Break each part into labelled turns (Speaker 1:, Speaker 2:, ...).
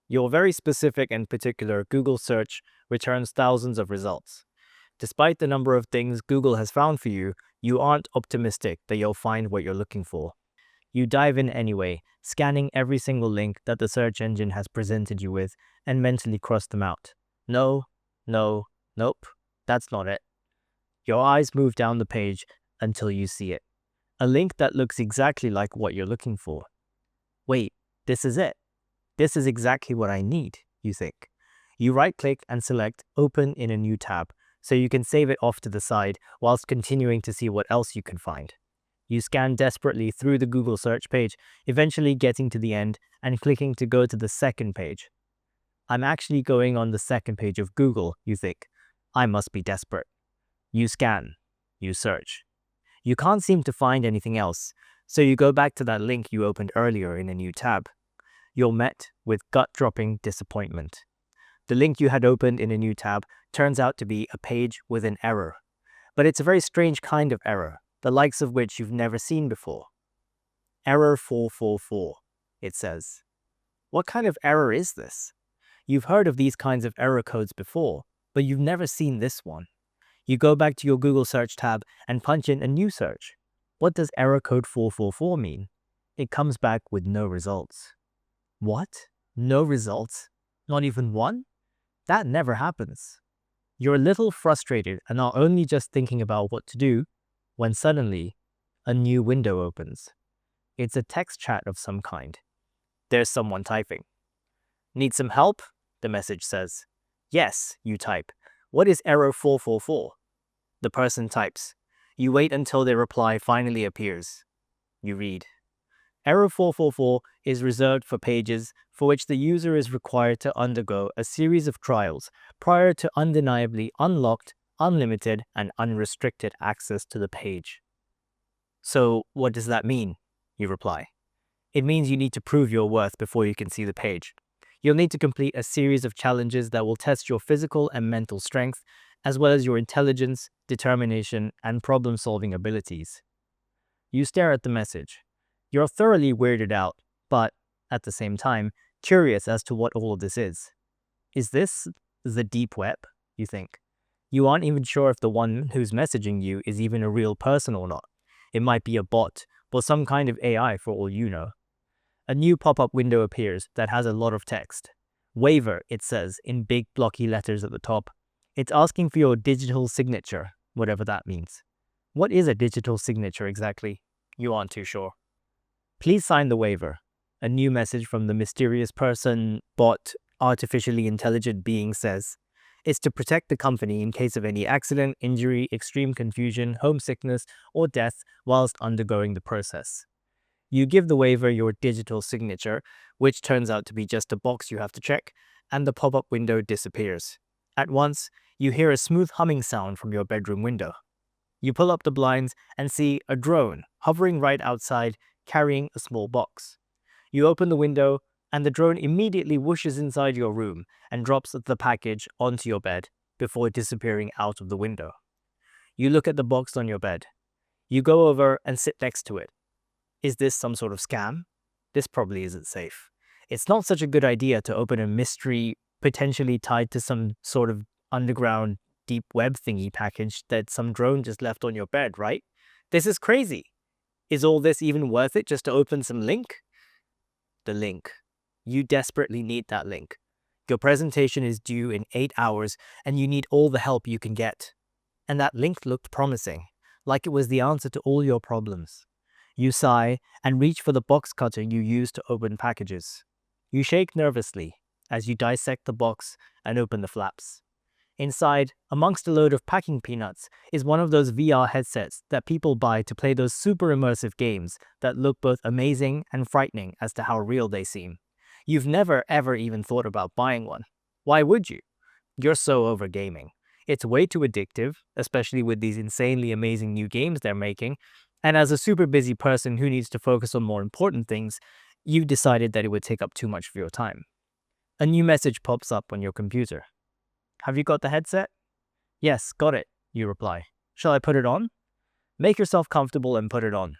Speaker 1: Your very specific and particular Google search returns thousands of results. Despite the number of things Google has found for you, you aren't optimistic that you'll find what you're looking for. You dive in anyway, scanning every single link that the search engine has presented you with and mentally cross them out. No, no, nope, that's not it. Your eyes move down the page until you see it. A link that looks exactly like what you're looking for. Wait, this is it. This is exactly what I need, you think. You right-click and select Open in a new tab, so you can save it off to the side whilst continuing to see what else you can find. You scan desperately through the Google search page, eventually getting to the end and clicking to go to the second page. I'm actually going on the second page of Google, you think. I must be desperate. You scan. You search. You can't seem to find anything else, so you go back to that link you opened earlier in a new tab. You're met with gut-dropping disappointment. The link you had opened in a new tab turns out to be a page with an error. But it's a very strange kind of error, the likes of which you've never seen before. Error 444, it says. What kind of error is this? You've heard of these kinds of error codes before, but you've never seen this one. You go back to your Google search tab and punch in a new search. What does error code 444 mean? It comes back with no results. What? No results? Not even one? That never happens. You're a little frustrated and are only just thinking about what to do when suddenly a new window opens. It's a text chat of some kind. There's someone typing. Need some help? The message says. Yes, you type. What is error 444? The person types. You wait until their reply finally appears. You read. Error 444 is reserved for pages for which the user is required to undergo a series of trials prior to undeniably unlocked, unlimited, and unrestricted access to the page. So, what does that mean? You reply. It means you need to prove your worth before you can see the page. You'll need to complete a series of challenges that will test your physical and mental strength, as well as your intelligence, determination, and problem-solving abilities. You stare at the message. You're thoroughly weirded out, but, at the same time, curious as to what all of this is. Is this the deep web, you think? You aren't even sure if the one who's messaging you is even a real person or not. It might be a bot, or some kind of AI for all you know. A new pop-up window appears that has a lot of text. Waiver, it says, in big blocky letters at the top. It's asking for your digital signature, whatever that means. What is a digital signature exactly? You aren't too sure. Please sign the waiver. A new message from the mysterious person, bot, artificially intelligent being says. It's to protect the company in case of any accident, injury, extreme confusion, homesickness, or death whilst undergoing the process. You give the waiver your digital signature, which turns out to be just a box you have to check, and the pop-up window disappears. At once, you hear a smooth humming sound from your bedroom window. You pull up the blinds and see a drone hovering right outside, carrying a small box. You open the window, and the drone immediately whooshes inside your room and drops the package onto your bed before disappearing out of the window. You look at the box on your bed. You go over and sit next to it. Is this some sort of scam? This probably isn't safe. It's not such a good idea to open a mystery potentially tied to some sort of underground deep web thingy package that some drone just left on your bed, right? This is crazy. Is all this even worth it just to open some link? The link. You desperately need that link. Your presentation is due in 8 hours and you need all the help you can get. And that link looked promising, like it was the answer to all your problems. You sigh and reach for the box cutter you use to open packages. You shake nervously as you dissect the box and open the flaps. Inside, amongst a load of packing peanuts, is one of those VR headsets that people buy to play those super immersive games that look both amazing and frightening as to how real they seem. You've never ever even thought about buying one. Why would you? You're so over gaming. It's way too addictive, especially with these insanely amazing new games they're making, and as a super busy person who needs to focus on more important things, you've decided that it would take up too much of your time. A new message pops up on your computer. Have you got the headset? Yes, got it, you reply. Shall I put it on? Make yourself comfortable and put it on.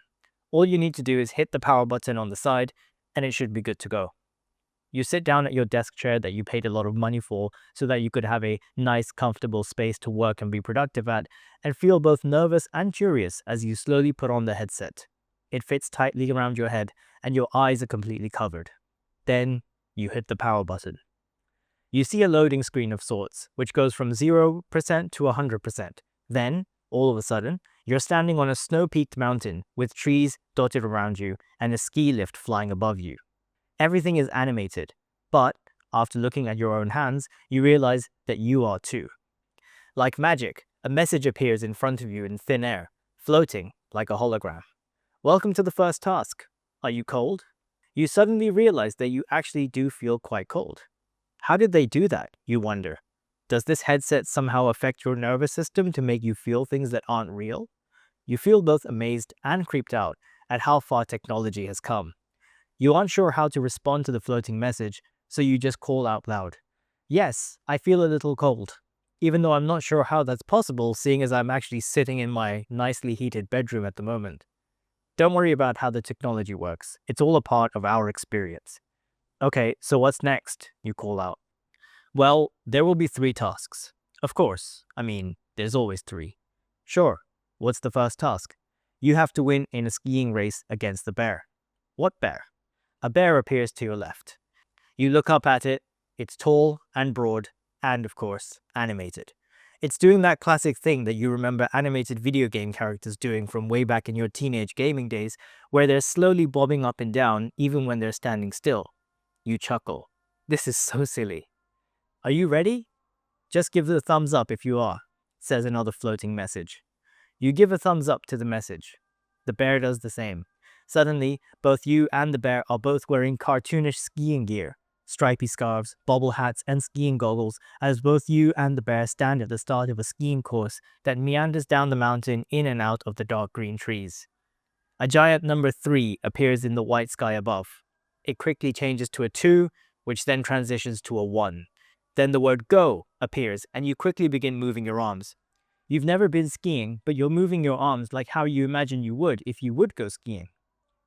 Speaker 1: All you need to do is hit the power button on the side, and it should be good to go. You sit down at your desk chair that you paid a lot of money for so that you could have a nice, comfortable space to work and be productive at, and feel both nervous and curious as you slowly put on the headset. It fits tightly around your head, and your eyes are completely covered. Then you hit the power button. You see a loading screen of sorts, which goes from 0% to 100%. Then, all of a sudden, you're standing on a snow-peaked mountain with trees dotted around you and a ski lift flying above you. Everything is animated, but after looking at your own hands, you realize that you are too. Like magic, a message appears in front of you in thin air, floating like a hologram. Welcome to the first task. Are you cold? You suddenly realize that you actually do feel quite cold. How did they do that, you wonder? Does this headset somehow affect your nervous system to make you feel things that aren't real? You feel both amazed and creeped out at how far technology has come. You aren't sure how to respond to the floating message, so you just call out loud. Yes, I feel a little cold. Even though I'm not sure how that's possible, seeing as I'm actually sitting in my nicely heated bedroom at the moment. Don't worry about how the technology works. It's all a part of our experience. Okay, so what's next? You call out. Well, there will be 3 tasks. Of course, there's always 3. Sure, what's the first task? You have to win in a skiing race against the bear. What bear? A bear appears to your left. You look up at it. It's tall and broad and, of course, animated. It's doing that classic thing that you remember animated video game characters doing from way back in your teenage gaming days, where they're slowly bobbing up and down even when they're standing still. You chuckle. This is so silly. Are you ready? Just give the thumbs up if you are, says another floating message. You give a thumbs up to the message. The bear does the same. Suddenly, both you and the bear are both wearing cartoonish skiing gear, stripy scarves, bobble hats, and skiing goggles, as both you and the bear stand at the start of a skiing course that meanders down the mountain in and out of the dark green trees. A giant number 3 appears in the white sky above. It quickly changes to a 2, which then transitions to a 1. Then the word go appears, and you quickly begin moving your arms. You've never been skiing, but you're moving your arms like how you imagine you would if you would go skiing.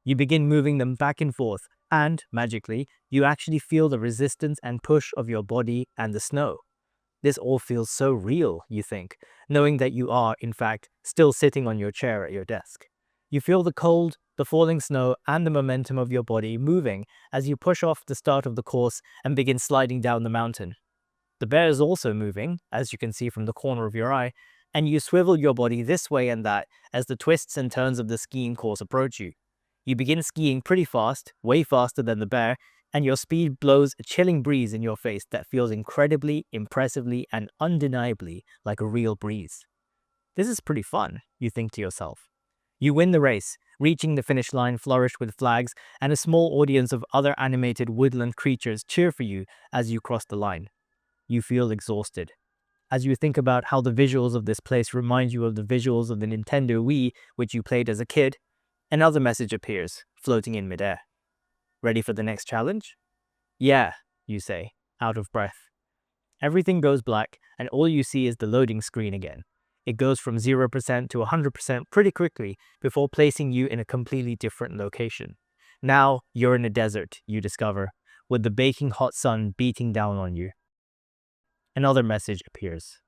Speaker 1: You begin moving them back and forth, and, magically, you actually feel the resistance and push of your body and the snow. This all feels so real, you think, knowing that you are, in fact, still sitting on your chair at your desk. You feel the cold, the falling snow, and the momentum of your body moving as you push off the start of the course and begin sliding down the mountain. The bear is also moving, as you can see from the corner of your eye, and you swivel your body this way and that as the twists and turns of the skiing course approach you. You begin skiing pretty fast, way faster than the bear, and your speed blows a chilling breeze in your face that feels incredibly, impressively, and undeniably like a real breeze. This is pretty fun, you think to yourself. You win the race, reaching the finish line flourished with flags, and a small audience of other animated woodland creatures cheer for you as you cross the line. You feel exhausted. As you think about how the visuals of this place remind you of the visuals of the Nintendo Wii, which you played as a kid, another message appears, floating in midair. Ready for the next challenge? Yeah, you say, out of breath. Everything goes black, and all you see is the loading screen again. It goes from 0% to 100% pretty quickly before placing you in a completely different location. Now you're in a desert, you discover, with the baking hot sun beating down on you. Another message appears.